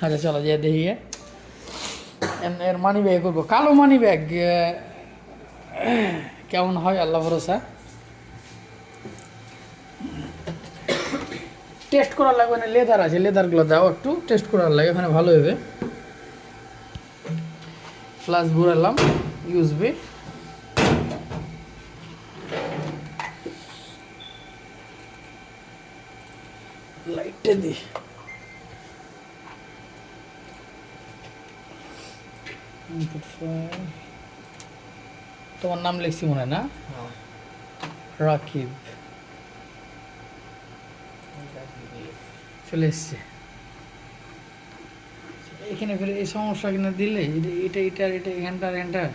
আচ্ছা চলো যে দেখি এর মানি ব্যাগ করবো, কালো মানি ব্যাগ কেমন হয় আল্লাহ ভরসা। টেস্ট করার লাগবে না, লেদার আছে, লেদারগুলো দাও একটু টেস্ট করার লাগে, ওখানে ভালো হবে। ফ্লাশ ভরালাম ইউজবি, লাইটটা দি। তোমার নাম লিখছি মনে হয় না? রাকিব চলে এসছে। এখানে ফের এই সমস্যা কিনা দিলে এটা এটা এটা এটা এখানটার এখানটার